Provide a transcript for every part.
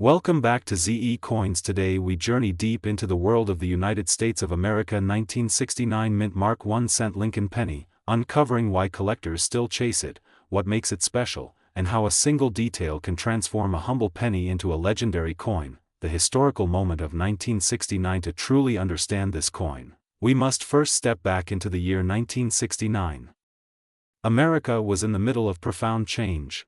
Welcome back to ZE Coins. Today we journey deep into the world of the United States of America 1969 mint mark 1-cent Lincoln penny, uncovering why collectors still chase it, what makes it special, and how a single detail can transform a humble penny into a legendary coin. The historical moment of 1969. To truly understand this coin, we must first step back into the year 1969. America was in the middle of profound change.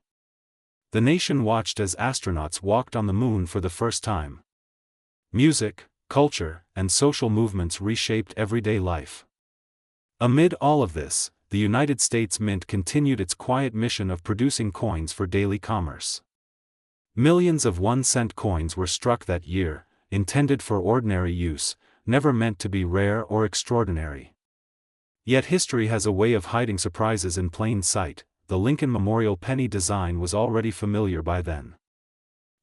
The nation watched as astronauts walked on the moon for the first time. Music, culture, and social movements reshaped everyday life. Amid all of this, the United States Mint continued its quiet mission of producing coins for daily commerce. Millions of 1-cent coins were struck that year, intended for ordinary use, never meant to be rare or extraordinary. Yet history has a way of hiding surprises in plain sight. The Lincoln Memorial penny design was already familiar by then.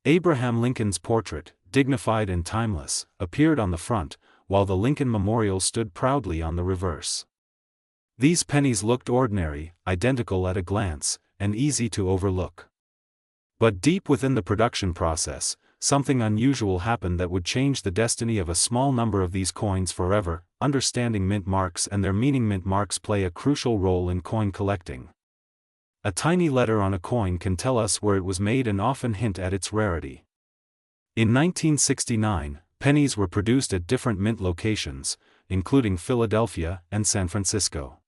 Abraham Lincoln's portrait, dignified and timeless, appeared on the front, while the Lincoln Memorial stood proudly on the reverse. These pennies looked ordinary, identical at a glance, and easy to overlook. But deep within the production process, something unusual happened that would change the destiny of a small number of these coins forever. Understanding mint marks and their meaning. Mint marks play a crucial role in coin collecting. A tiny letter on a coin can tell us where it was made and often hint at its rarity. In 1969, pennies were produced at different mint locations, including Philadelphia and San Francisco.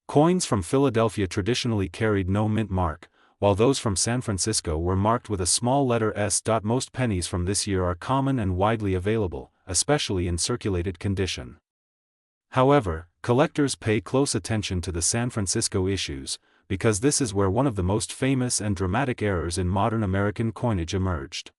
Coins from Philadelphia traditionally carried no mint mark, while those from San Francisco were marked with a small letter S. Most pennies from this year are common and widely available, especially in circulated condition. However, collectors pay close attention to the San Francisco issues, because this is where one of the most famous and dramatic errors in modern American coinage emerged.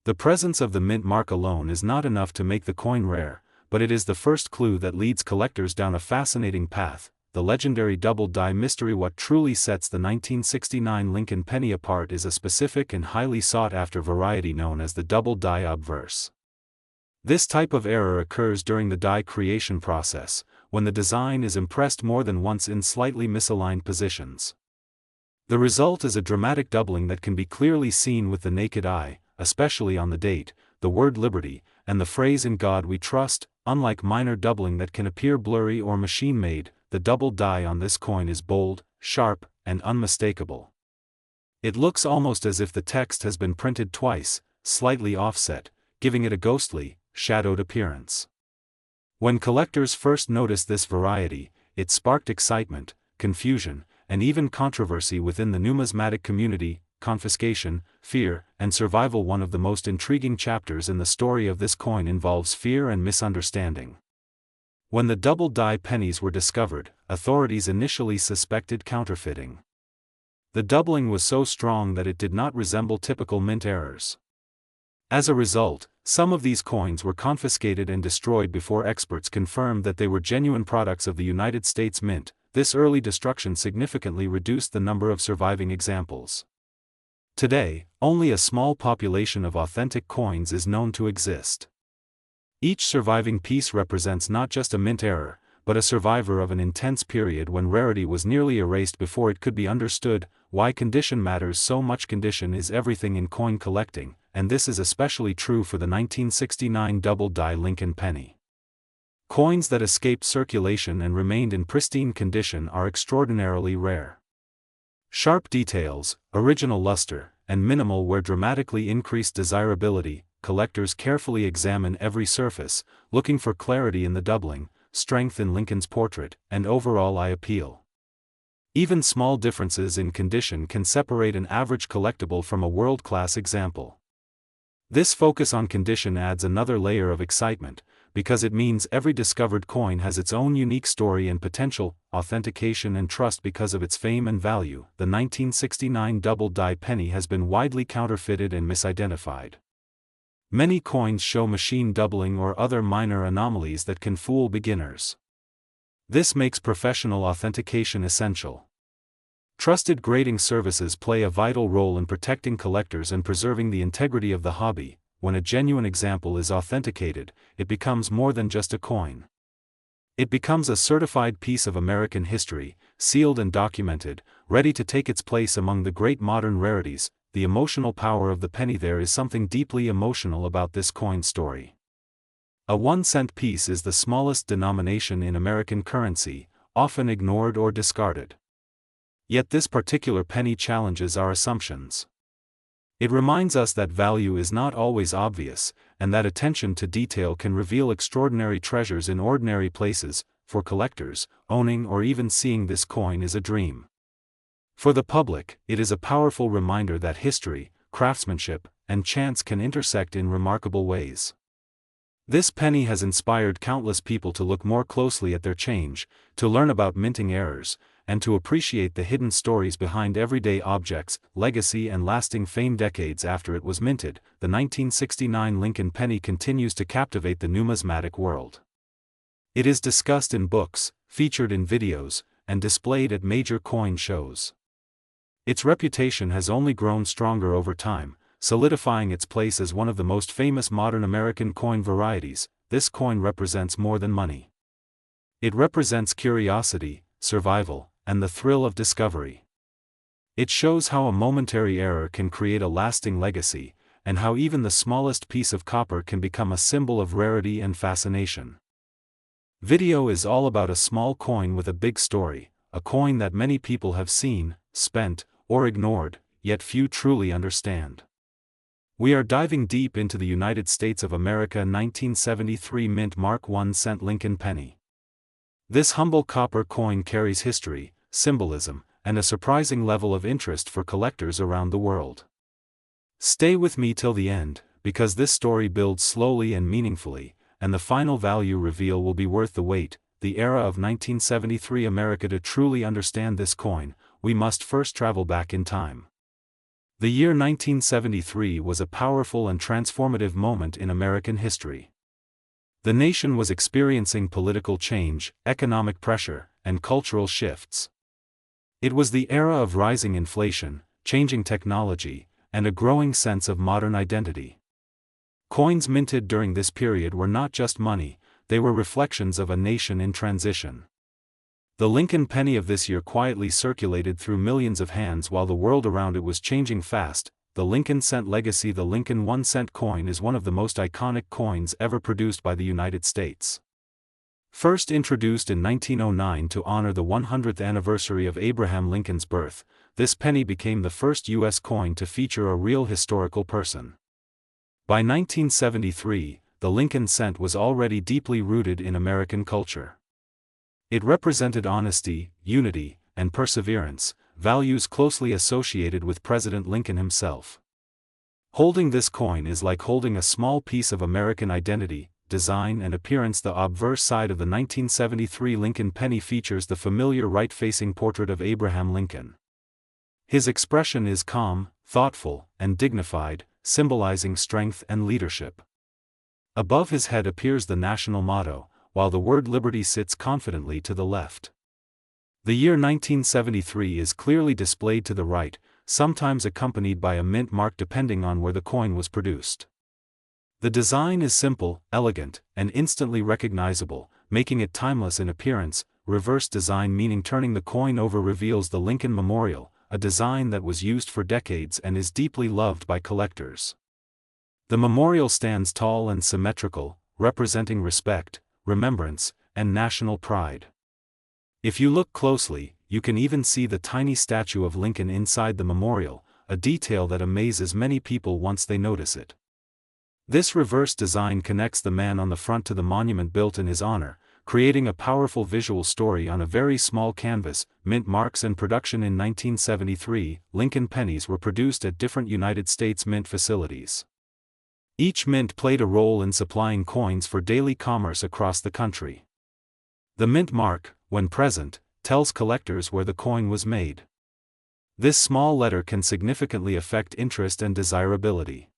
The presence of the mint mark alone is not enough to make the coin rare, but it is the first clue that leads collectors down a fascinating path: the legendary double die mystery. What truly sets the 1969 Lincoln penny apart is a specific and highly sought-after variety known as the double die obverse. This type of error occurs during the die creation process, when the design is impressed more than once in slightly misaligned positions. The result is a dramatic doubling that can be clearly seen with the naked eye, especially on the date, the word liberty, and the phrase "In God We Trust." Unlike minor doubling that can appear blurry or machine-made, the double die on this coin is bold, sharp, and unmistakable. It looks almost as if the text has been printed twice, slightly offset, giving it a ghostly, shadowed appearance. When collectors first noticed this variety, it sparked excitement, confusion, and even controversy within the numismatic community. Confiscation, fear, and survival. One of the most intriguing chapters in the story of this coin involves fear and misunderstanding. When the double die pennies were discovered, authorities initially suspected counterfeiting. The doubling was so strong that it did not resemble typical mint errors. As a result, some of these coins were confiscated and destroyed before experts confirmed that they were genuine products of the United States Mint. This early destruction significantly reduced the number of surviving examples. Today, only a small population of authentic coins is known to exist. Each surviving piece represents not just a mint error, but a survivor of an intense period when rarity was nearly erased before it could be understood. Why condition matters so much. Condition is everything in coin collecting, and this is especially true for the 1969 double die Lincoln penny. Coins that escaped circulation and remained in pristine condition are extraordinarily rare. Sharp details, original luster, and minimal wear dramatically increase desirability. Collectors carefully examine every surface, looking for clarity in the doubling, strength in Lincoln's portrait, and overall eye appeal. Even small differences in condition can separate an average collectible from a world-class example. This focus on condition adds another layer of excitement, because it means every discovered coin has its own unique story and potential. Authentication and trust. Because of its fame and value, the 1969 double die penny has been widely counterfeited and misidentified. Many coins show machine doubling or other minor anomalies that can fool beginners. This makes professional authentication essential. Trusted grading services play a vital role in protecting collectors and preserving the integrity of the hobby. When a genuine example is authenticated, it becomes more than just a coin. It becomes a certified piece of American history, sealed and documented, ready to take its place among the great modern rarities. the emotional power of the penny. There is something deeply emotional about this coin story. A 1-cent piece is the smallest denomination in American currency, often ignored or discarded. Yet this particular penny challenges our assumptions. It reminds us that value is not always obvious, and that attention to detail can reveal extraordinary treasures in ordinary places. For collectors, owning or even seeing this coin is a dream. For the public, it is a powerful reminder that history, craftsmanship, and chance can intersect in remarkable ways. This penny has inspired countless people to look more closely at their change, to learn about minting errors, and to appreciate the hidden stories behind everyday objects, legacy and lasting fame. Decades after it was minted, the 1969 Lincoln penny continues to captivate the numismatic world. It is discussed in books, featured in videos, and displayed at major coin shows. Its reputation has only grown stronger over time, solidifying its place as one of the most famous modern American coin varieties. This coin represents more than money. It represents curiosity, survival, and the thrill of discovery. It shows how a momentary error can create a lasting legacy, and how even the smallest piece of copper can become a symbol of rarity and fascination. Video is all about a small coin with a big story, a coin that many people have seen, spent, or ignored, yet few truly understand. We are diving deep into the United States of America 1973 mint Mark 1-cent Lincoln penny. This humble copper coin carries history, symbolism, and a surprising level of interest for collectors around the world. Stay with me till the end, because this story builds slowly and meaningfully, and the final value reveal will be worth the wait. The era of 1973 America. To truly understand this coin, we must first travel back in time. The year 1973 was a powerful and transformative moment in American history. The nation was experiencing political change, economic pressure, and cultural shifts. It was the era of rising inflation, changing technology, and a growing sense of modern identity. Coins minted during this period were not just money, they were reflections of a nation in transition. The Lincoln penny of this year quietly circulated through millions of hands while the world around it was changing fast. The Lincoln cent legacy. The Lincoln 1-cent coin is one of the most iconic coins ever produced by the United States. First introduced in 1909 to honor the 100th anniversary of Abraham Lincoln's birth, this penny became the first U.S. coin to feature a real historical person. By 1973, the Lincoln cent was already deeply rooted in American culture. It represented honesty, unity, and perseverance, values closely associated with President Lincoln himself. Holding this coin is like holding a small piece of American identity, design and appearance. The obverse side of the 1973 Lincoln penny features the familiar right-facing portrait of Abraham Lincoln. His expression is calm, thoughtful, and dignified, symbolizing strength and leadership. Above his head appears the national motto, while the word liberty sits confidently to the left. The year 1973 is clearly displayed to the right, sometimes accompanied by a mint mark depending on where the coin was produced. The design is simple, elegant, and instantly recognizable, making it timeless in appearance. Reverse design, meaning turning the coin over, reveals the Lincoln Memorial, a design that was used for decades and is deeply loved by collectors. The memorial stands tall and symmetrical, representing respect, remembrance, and national pride. If you look closely, you can even see the tiny statue of Lincoln inside the memorial, a detail that amazes many people once they notice it. This reverse design connects the man on the front to the monument built in his honor, creating a powerful visual story on a very small canvas. Mint marks and production. In 1973, Lincoln pennies were produced at different United States mint facilities. Each mint played a role in supplying coins for daily commerce across the country. The mint mark, when present, tells collectors where the coin was made. This small letter can significantly affect interest and desirability.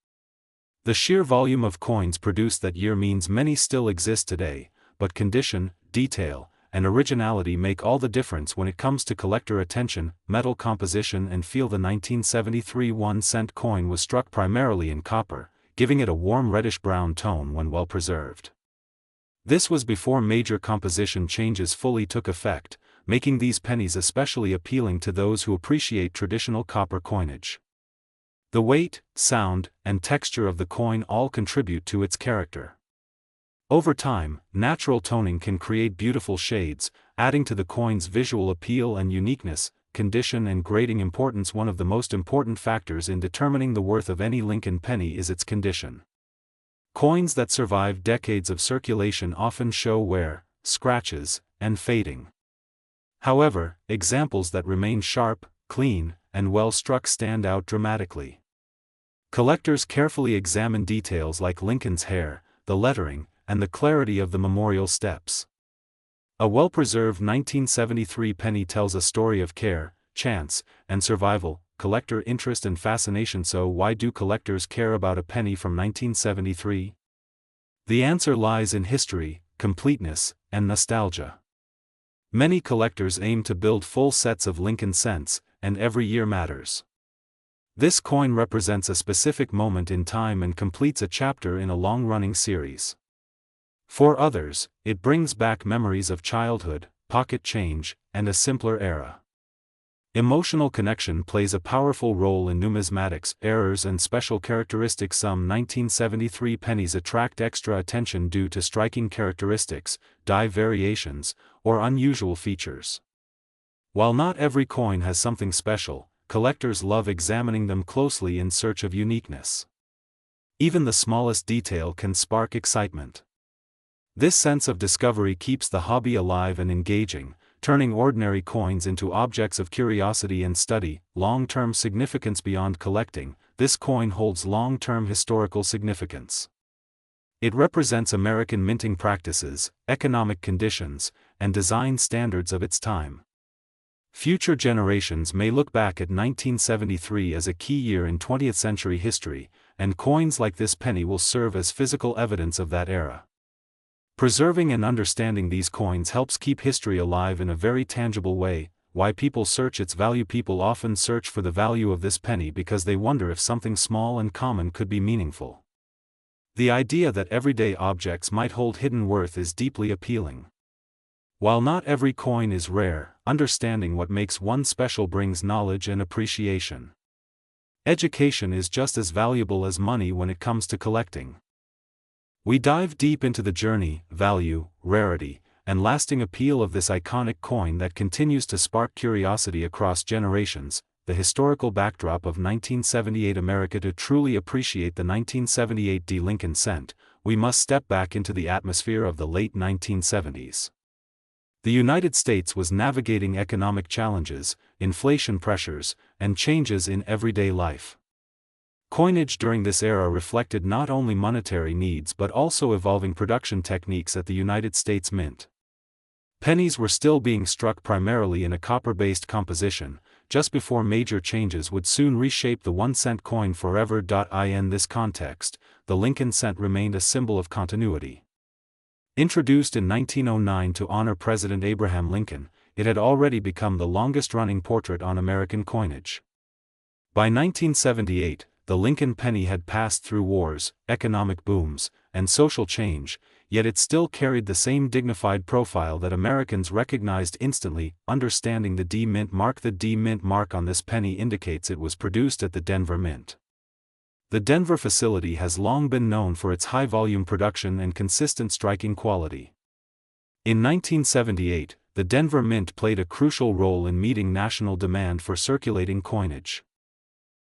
The sheer volume of coins produced that year means many still exist today, but condition, detail, and originality make all the difference when it comes to collector attention. Metal composition and feel. The 1973 1-cent coin was struck primarily in copper, giving it a warm reddish-brown tone when well preserved. This was before major composition changes fully took effect, making these pennies especially appealing to those who appreciate traditional copper coinage. The weight, sound, and texture of the coin all contribute to its character. Over time, natural toning can create beautiful shades, adding to the coin's visual appeal and uniqueness. Condition and grading importance. One of the most important factors in determining the worth of any Lincoln penny is its condition. Coins that survive decades of circulation often show wear, scratches, and fading. However, examples that remain sharp, clean, and well struck stand out dramatically. Collectors carefully examine details like Lincoln's hair, the lettering, and the clarity of the memorial steps. A well-preserved 1973 penny tells a story of care, chance, and survival, collector interest and fascination. So why do collectors care about a penny from 1973? The answer lies in history, completeness, and nostalgia. Many collectors aim to build full sets of Lincoln cents, and every year matters. This coin represents a specific moment in time and completes a chapter in a long-running series. For others, it brings back memories of childhood, pocket change, and a simpler era. Emotional connection plays a powerful role in numismatics. Errors and special characteristics. Some 1973 pennies attract extra attention due to striking characteristics, die variations, or unusual features. While not every coin has something special, collectors love examining them closely in search of uniqueness. Even the smallest detail can spark excitement. This sense of discovery keeps the hobby alive and engaging, turning ordinary coins into objects of curiosity and study. Long-term significance. Beyond collecting, this coin holds long-term historical significance. It represents American minting practices, economic conditions, and design standards of its time. Future generations may look back at 1973 as a key year in 20th century history, and coins like this penny will serve as physical evidence of that era. Preserving and understanding these coins helps keep history alive in a very tangible way. Why people search its value. People often search for the value of this penny because they wonder if something small and common could be meaningful. The idea that everyday objects might hold hidden worth is deeply appealing. While not every coin is rare, understanding what makes one special brings knowledge and appreciation. Education is just as valuable as money when it comes to collecting. We dive deep into the journey, value, rarity, and lasting appeal of this iconic coin that continues to spark curiosity across generations. The historical backdrop of 1978 America. To truly appreciate the 1978 Lincoln cent, we must step back into the atmosphere of the late 1970s. The United States was navigating economic challenges, inflation pressures, and changes in everyday life. Coinage during this era reflected not only monetary needs but also evolving production techniques at the United States Mint. Pennies were still being struck primarily in a copper-based composition, just before major changes would soon reshape the 1-cent coin forever. In this context, the Lincoln cent remained a symbol of continuity. Introduced in 1909 to honor President Abraham Lincoln, it had already become the longest-running portrait on American coinage. By 1978, the Lincoln penny had passed through wars, economic booms, and social change, yet it still carried the same dignified profile that Americans recognized instantly. Understanding the D Mint mark. The D Mint mark on this penny indicates it was produced at the Denver Mint. The Denver facility has long been known for its high-volume production and consistent striking quality. In 1978, the Denver Mint played a crucial role in meeting national demand for circulating coinage.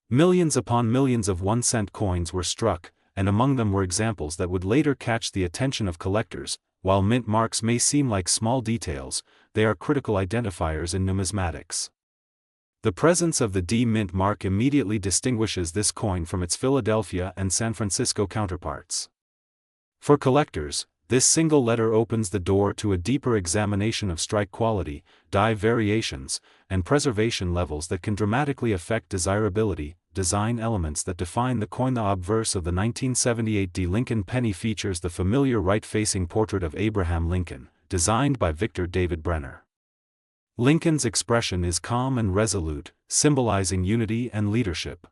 Millions upon millions of 1-cent coins were struck, and among them were examples that would later catch the attention of collectors. While mint marks may seem like small details, they are critical identifiers in numismatics. The presence of the D Mint mark immediately distinguishes this coin from its Philadelphia and San Francisco counterparts. For collectors, this single letter opens the door to a deeper examination of strike quality, die variations, and preservation levels that can dramatically affect desirability. Design elements that define the coin. The obverse of the 1978 Lincoln penny features the familiar right-facing portrait of Abraham Lincoln, designed by Victor David Brenner. Lincoln's expression is calm and resolute, symbolizing unity and leadership.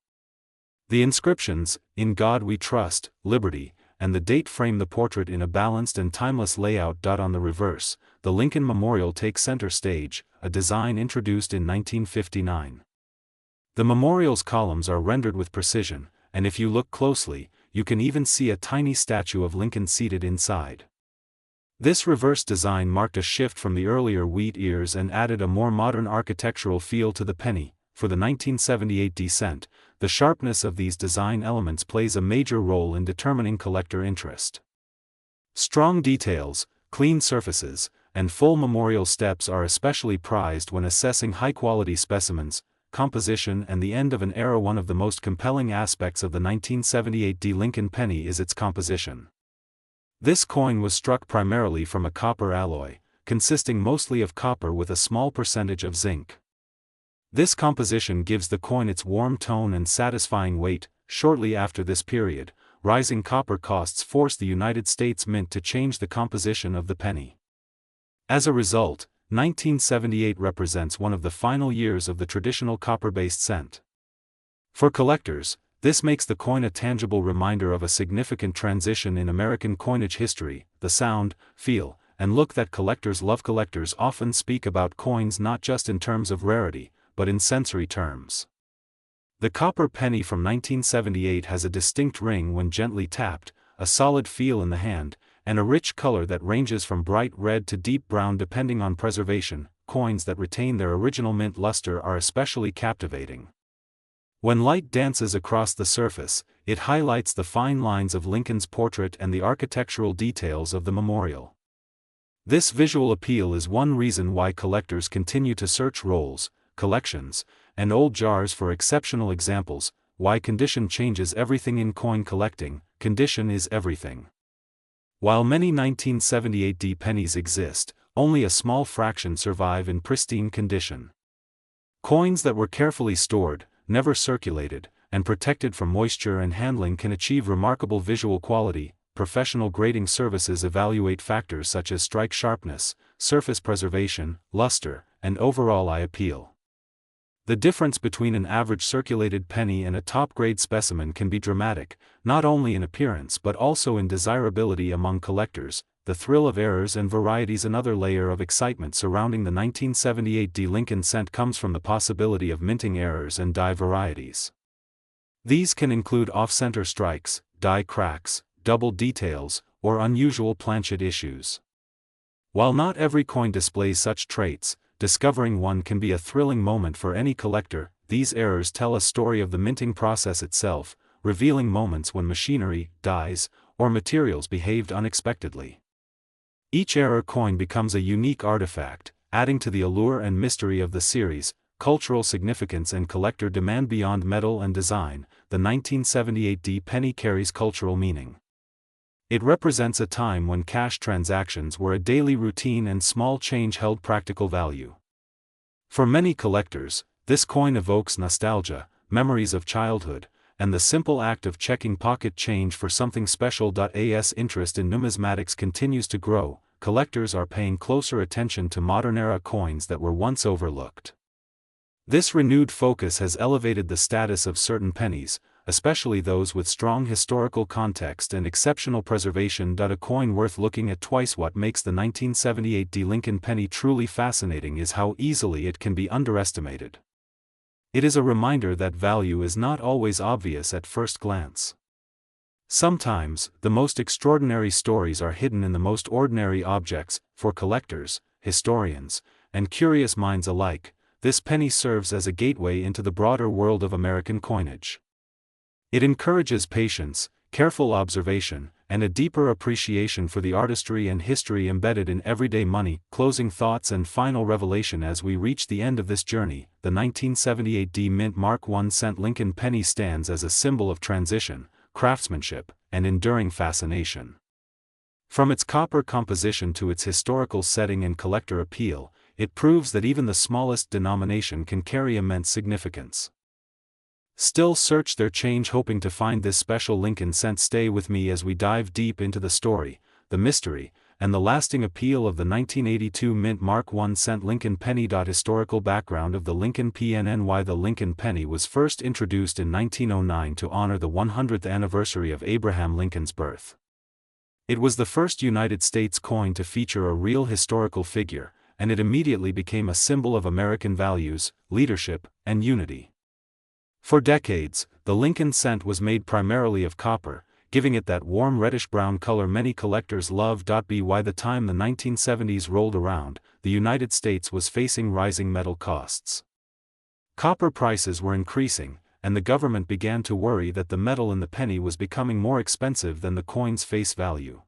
The inscriptions, "In God We Trust, Liberty," and the date frame the portrait in a balanced and timeless layout. On the reverse, the Lincoln Memorial takes center stage, a design introduced in 1959. The memorial's columns are rendered with precision, and if you look closely, you can even see a tiny statue of Lincoln seated inside. This reverse design marked a shift from the earlier wheat ears and added a more modern architectural feel to the penny. For the 1978 cent, the sharpness of these design elements plays a major role in determining collector interest. Strong details, clean surfaces, and full memorial steps are especially prized when assessing high-quality specimens. Composition and the end of an era. One of the most compelling aspects of the 1978 Lincoln penny is its composition. This coin was struck primarily from a copper alloy, consisting mostly of copper with a small percentage of zinc. This composition gives the coin its warm tone and satisfying weight. Shortly after this period, rising copper costs forced the United States Mint to change the composition of the penny. As a result, 1978 represents one of the final years of the traditional copper-based cent. For collectors, this makes the coin a tangible reminder of a significant transition in American coinage history. The sound, feel, and look that collectors love. Collectors often speak about coins not just in terms of rarity, but in sensory terms. The copper penny from 1978 has a distinct ring when gently tapped, a solid feel in the hand, and a rich color that ranges from bright red to deep brown depending on preservation. Coins that retain their original mint luster are especially captivating. When light dances across the surface, it highlights the fine lines of Lincoln's portrait and the architectural details of the memorial. This visual appeal is one reason why collectors continue to search rolls, collections, and old jars for exceptional examples. Why condition changes everything in coin collecting. Condition is everything. While many 1978 pennies exist, only a small fraction survive in pristine condition. Coins that were carefully stored, never circulated, and protected from moisture and handling can achieve remarkable visual quality. Professional grading services evaluate factors such as strike sharpness, surface preservation, luster, and overall eye appeal. The difference between an average circulated penny and a top-grade specimen can be dramatic, not only in appearance but also in desirability among collectors. The thrill of errors and varieties. Another layer of excitement surrounding the 1978 Lincoln cent comes from the possibility of minting errors and die varieties. These can include off-center strikes, die cracks, double details, or unusual planchet issues. While not every coin displays such traits, discovering one can be a thrilling moment for any collector. These errors tell a story of the minting process itself, revealing moments when machinery, dies, or materials behaved unexpectedly. Each error coin becomes a unique artifact, adding to the allure and mystery of the series. Cultural significance and collector demand. Beyond metal and design, the 1978 penny carries cultural meaning. It represents a time when cash transactions were a daily routine and small change held practical value. For many collectors, this coin evokes nostalgia, memories of childhood, and the simple act of checking pocket change for something special. As interest in numismatics continues to grow, collectors are paying closer attention to modern-era coins that were once overlooked. This renewed focus has elevated the status of certain pennies, especially those with strong historical context and exceptional preservation. A coin worth looking at twice. What makes the 1978 Lincoln penny truly fascinating is how easily it can be underestimated. It is a reminder that value is not always obvious at first glance. Sometimes, the most extraordinary stories are hidden in the most ordinary objects. For collectors, historians, and curious minds alike, this penny serves as a gateway into the broader world of American coinage. It encourages patience, careful observation, and a deeper appreciation for the artistry and history embedded in everyday money. Closing thoughts and final revelation. As we reach the end of this journey, the 1978 Mint Mark 1 cent Lincoln penny stands as a symbol of transition, craftsmanship, and enduring fascination. From its copper composition to its historical setting and collector appeal, it proves that even the smallest denomination can carry immense significance. Still search their change, hoping to find this special Lincoln cent. Stay with me as we dive deep into the story, the mystery, and the lasting appeal of the 1982 Mint Mark 1 cent Lincoln penny. Historical background of the Lincoln PNN. Why the Lincoln penny was first introduced in 1909 to honor the 100th anniversary of Abraham Lincoln's birth. It was the first United States coin to feature a real historical figure, and it immediately became a symbol of American values, leadership, and unity. For decades, the Lincoln cent was made primarily of copper, giving it that warm reddish-brown color many collectors love. By the time the 1970s rolled around, the United States was facing rising metal costs. Copper prices were increasing, and the government began to worry that the metal in the penny was becoming more expensive than the coin's face value.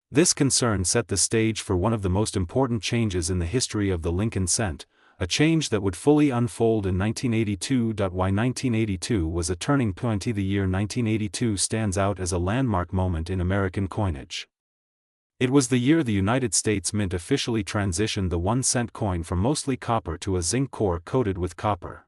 This concern set the stage for one of the most important changes in the history of the Lincoln cent, a change that would fully unfold in 1982. 1982 was a turning point. The year 1982 stands out as a landmark moment in American coinage. It was the year the United States Mint officially transitioned the 1-cent coin from mostly copper to a zinc core coated with copper.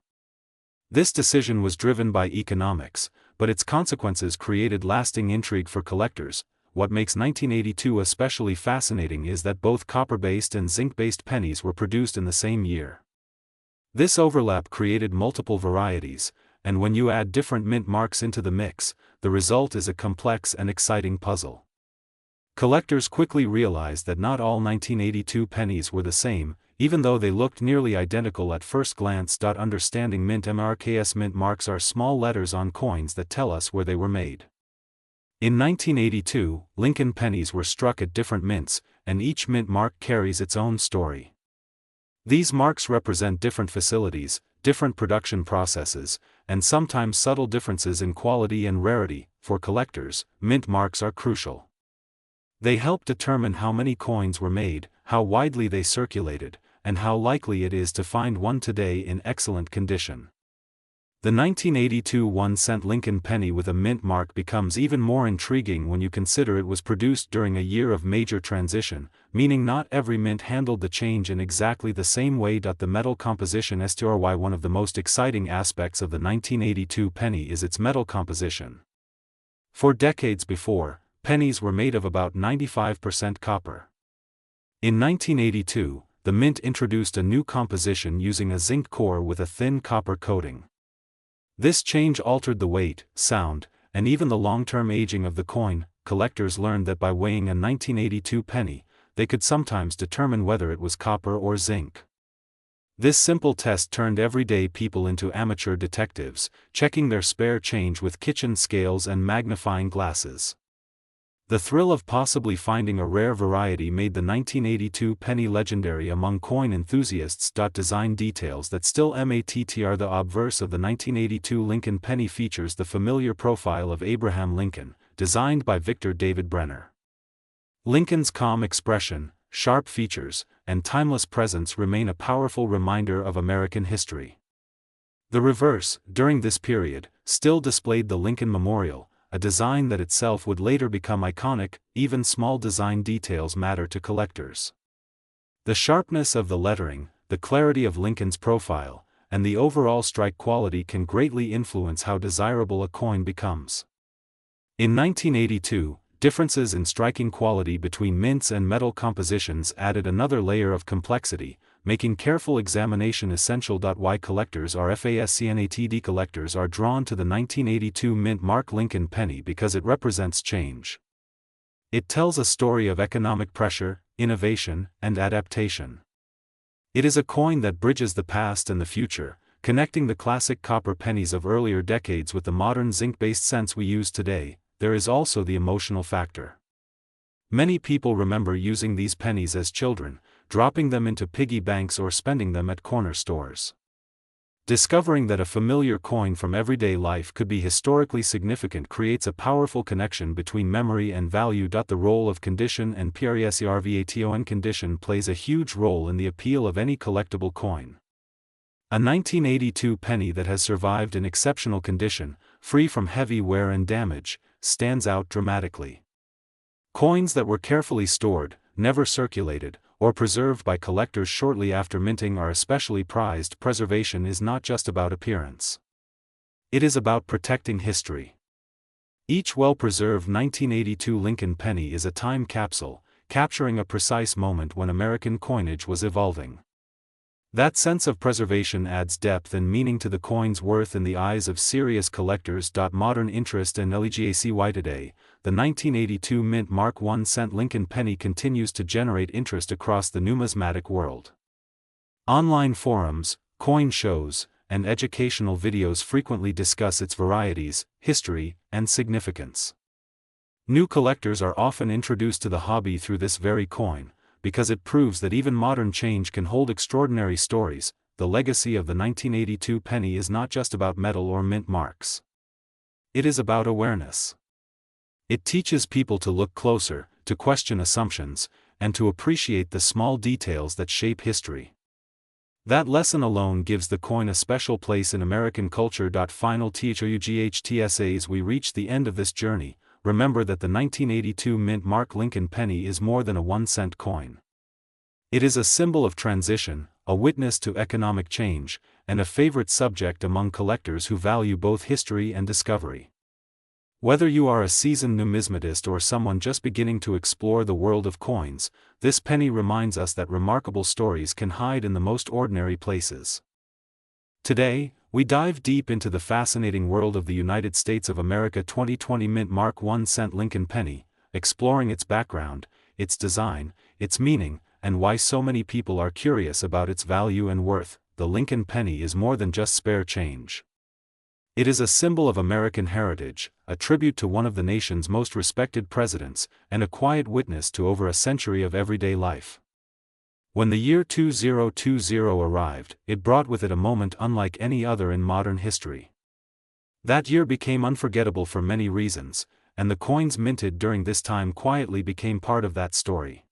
This decision was driven by economics, but its consequences created lasting intrigue for collectors. What makes 1982 especially fascinating is that both copper-based and zinc-based pennies were produced in the same year. This overlap created multiple varieties, and when you add different mint marks into the mix, the result is a complex and exciting puzzle. Collectors quickly realized that not all 1982 pennies were the same, even though they looked nearly identical at first glance. Understanding mint marks. Mint marks are small letters on coins that tell us where they were made. In 1982, Lincoln pennies were struck at different mints, and each mint mark carries its own story. These marks represent different facilities, different production processes, and sometimes subtle differences in quality and rarity. For collectors, mint marks are crucial. They help determine how many coins were made, how widely they circulated, and how likely it is to find one today in excellent condition. The 1982 1-cent Lincoln penny with a mint mark becomes even more intriguing when you consider it was produced during a year of major transition, meaning not every mint handled the change in exactly the same way. The metal composition story. One of the most exciting aspects of the 1982 penny is its metal composition. For decades before, pennies were made of about 95% copper. In 1982, the mint introduced a new composition using a zinc core with a thin copper coating. This change altered the weight, sound, and even the long-term aging of the coin. Collectors learned that by weighing a 1982 penny, they could sometimes determine whether it was copper or zinc. This simple test turned everyday people into amateur detectives, checking their spare change with kitchen scales and magnifying glasses. The thrill of possibly finding a rare variety made the 1982 penny legendary among coin enthusiasts. Design details that still matter. The obverse of the 1982 Lincoln penny features the familiar profile of Abraham Lincoln, designed by Victor David Brenner. Lincoln's calm expression, sharp features, and timeless presence remain a powerful reminder of American history. The reverse, during this period, still displayed the Lincoln Memorial, a design that itself would later become iconic. Even small design details matter to collectors. The sharpness of the lettering, the clarity of Lincoln's profile, and the overall strike quality can greatly influence how desirable a coin becomes. In 1982, differences in striking quality between mints and metal compositions added another layer of complexity, making careful examination essential. Why collectors are fascinated? Collectors are drawn to the 1982 mint mark Lincoln penny because it represents change. It tells a story of economic pressure, innovation, and adaptation. It is a coin that bridges the past and the future, connecting the classic copper pennies of earlier decades with the modern zinc-based cents we use today. There is also the emotional factor. Many people remember using these pennies as children, dropping them into piggy banks or spending them at corner stores. Discovering that a familiar coin from everyday life could be historically significant creates a powerful connection between memory and value. The role of condition and preservation. Condition plays a huge role in the appeal of any collectible coin. A 1982 penny that has survived in exceptional condition, free from heavy wear and damage, stands out dramatically. Coins that were carefully stored, never circulated, or preserved by collectors shortly after minting are especially prized. Preservation is not just about appearance. It is about protecting history. Each well-preserved 1982 Lincoln penny is a time capsule, capturing a precise moment when American coinage was evolving. That sense of preservation adds depth and meaning to the coin's worth in the eyes of serious collectors. Modern interest in legacy. Today, the 1982 mint mark 1-cent Lincoln penny continues to generate interest across the numismatic world. Online forums, coin shows, and educational videos frequently discuss its varieties, history, and significance. New collectors are often introduced to the hobby through this very coin, because it proves that even modern change can hold extraordinary stories. The legacy of the 1982 penny is not just about metal or mint marks. It is about awareness. It teaches people to look closer, to question assumptions, and to appreciate the small details that shape history. That lesson alone gives the coin a special place in American culture. Final THOUGHTSAs we reach the end of this journey. Remember that the 1982 mint mark Lincoln penny is more than a 1-cent coin. It is a symbol of transition, a witness to economic change, and a favorite subject among collectors who value both history and discovery. Whether you are a seasoned numismatist or someone just beginning to explore the world of coins, this penny reminds us that remarkable stories can hide in the most ordinary places. Today, we dive deep into the fascinating world of the United States of America 2020 mint mark 1-cent Lincoln penny, exploring its background, its design, its meaning, and why so many people are curious about its value and worth. The Lincoln penny is more than just spare change. It is a symbol of American heritage, a tribute to one of the nation's most respected presidents, and a quiet witness to over a century of everyday life. When the year 2020 arrived, it brought with it a moment unlike any other in modern history. That year became unforgettable for many reasons, and the coins minted during this time quietly became part of that story.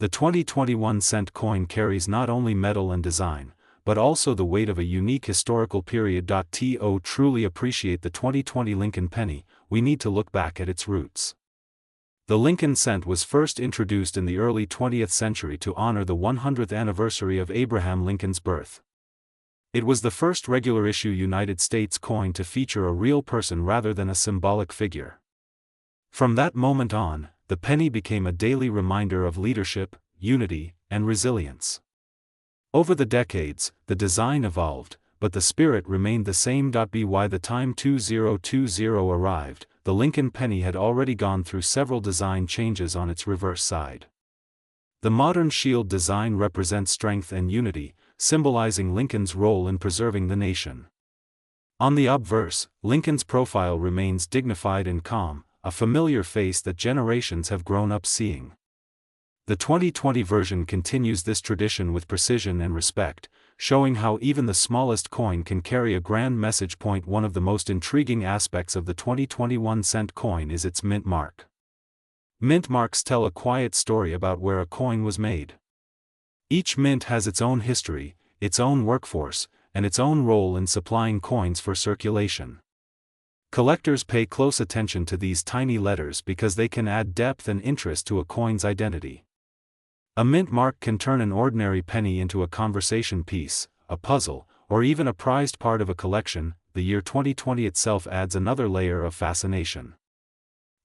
The 2021-cent coin carries not only metal and design, but also the weight of a unique historical period. To truly appreciate the 2020 Lincoln penny, we need to look back at its roots. The Lincoln cent was first introduced in the early 20th century to honor the 100th anniversary of Abraham Lincoln's birth. It was the first regular-issue United States coin to feature a real person rather than a symbolic figure. From that moment on, the penny became a daily reminder of leadership, unity, and resilience. Over the decades, the design evolved, but the spirit remained the same. By the time 2020 arrived, the Lincoln penny had already gone through several design changes on its reverse side. The modern shield design represents strength and unity, symbolizing Lincoln's role in preserving the nation. On the obverse, Lincoln's profile remains dignified and calm, a familiar face that generations have grown up seeing. The 2020 version continues this tradition with precision and respect, showing how even the smallest coin can carry a grand message. One of the most intriguing aspects of the 2021-cent coin is its mint mark. Mint marks tell a quiet story about where a coin was made. Each mint has its own history, its own workforce, and its own role in supplying coins for circulation. Collectors pay close attention to these tiny letters because they can add depth and interest to a coin's identity. A mint mark can turn an ordinary penny into a conversation piece, a puzzle, or even a prized part of a collection. The year 2020 itself adds another layer of fascination.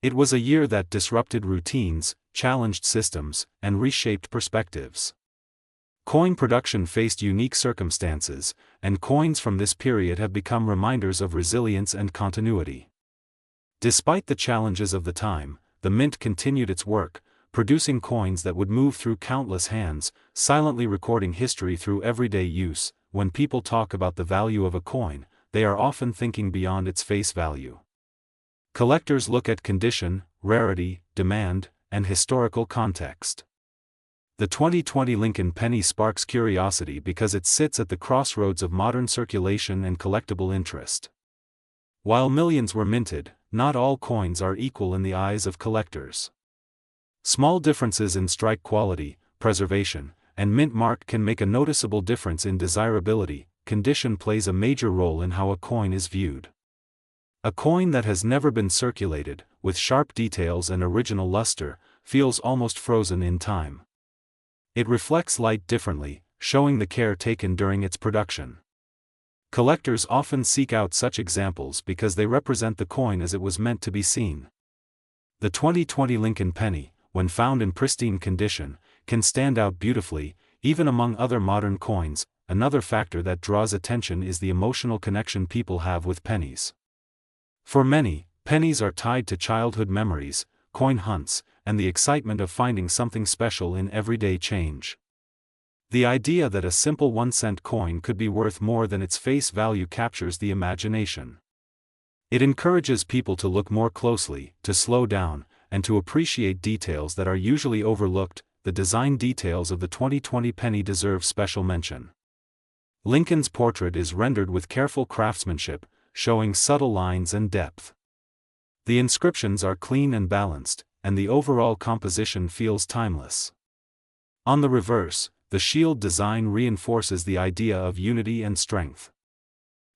It was a year that disrupted routines, challenged systems, and reshaped perspectives. Coin production faced unique circumstances, and coins from this period have become reminders of resilience and continuity. Despite the challenges of the time, the mint continued its work, producing coins that would move through countless hands, silently recording history through everyday use. When people talk about the value of a coin, they are often thinking beyond its face value. Collectors look at condition, rarity, demand, and historical context. The 2020 Lincoln penny sparks curiosity because it sits at the crossroads of modern circulation and collectible interest. While millions were minted, not all coins are equal in the eyes of collectors. Small differences in strike quality, preservation, and mint mark can make a noticeable difference in desirability. Condition plays a major role in how a coin is viewed. A coin that has never been circulated, with sharp details and original luster, feels almost frozen in time. It reflects light differently, showing the care taken during its production. Collectors often seek out such examples because they represent the coin as it was meant to be seen. The 2020 Lincoln penny, when found in pristine condition, can stand out beautifully, even among other modern coins. Another factor that draws attention is the emotional connection people have with pennies. For many, pennies are tied to childhood memories, coin hunts, and the excitement of finding something special in everyday change. The idea that a simple 1-cent coin could be worth more than its face value captures the imagination. It encourages people to look more closely, to slow down, and to appreciate details that are usually overlooked. The design details of the 2020 penny deserve special mention. Lincoln's portrait is rendered with careful craftsmanship, showing subtle lines and depth. The inscriptions are clean and balanced, and the overall composition feels timeless. On the reverse, the shield design reinforces the idea of unity and strength.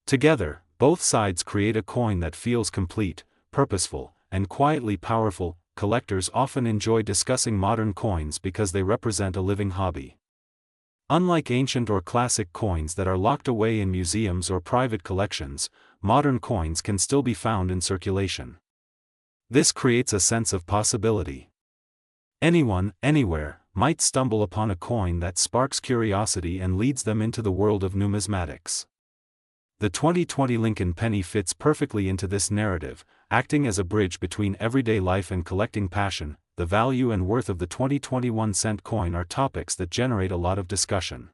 Together, both sides create a coin that feels complete, purposeful, and quietly powerful. Collectors often enjoy discussing modern coins because they represent a living hobby. Unlike ancient or classic coins that are locked away in museums or private collections, modern coins can still be found in circulation. This creates a sense of possibility. Anyone, anywhere, might stumble upon a coin that sparks curiosity and leads them into the world of numismatics. The 2020 Lincoln penny fits perfectly into this narrative, acting as a bridge between everyday life and collecting passion. The value and worth of the 2021-cent coin are topics that generate a lot of discussion.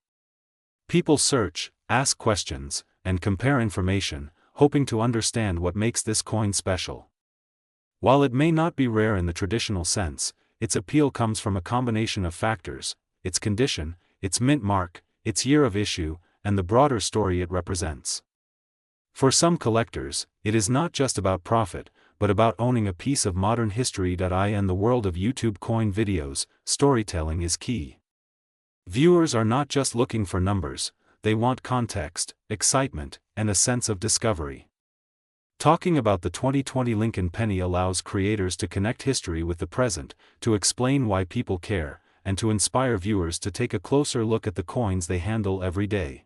People search, ask questions, and compare information, hoping to understand what makes this coin special. While it may not be rare in the traditional sense, its appeal comes from a combination of factors: its condition, its mint mark, its year of issue, and the broader story it represents. For some collectors, it is not just about profit, but about owning a piece of modern history. In the world of YouTube coin videos, storytelling is key. Viewers are not just looking for numbers, they want context, excitement, and a sense of discovery. Talking about the 2020 Lincoln penny allows creators to connect history with the present, to explain why people care, and to inspire viewers to take a closer look at the coins they handle every day.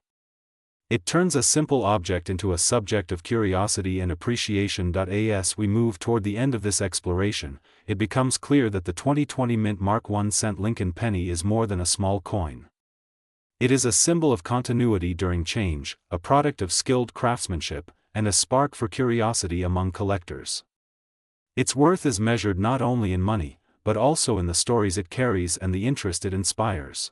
It turns a simple object into a subject of curiosity and appreciation. As we move toward the end of this exploration, it becomes clear that the 2020 Mint Mark 1-cent Lincoln penny is more than a small coin. It is a symbol of continuity during change, a product of skilled craftsmanship, and a spark for curiosity among collectors. Its worth is measured not only in money, but also in the stories it carries and the interest it inspires.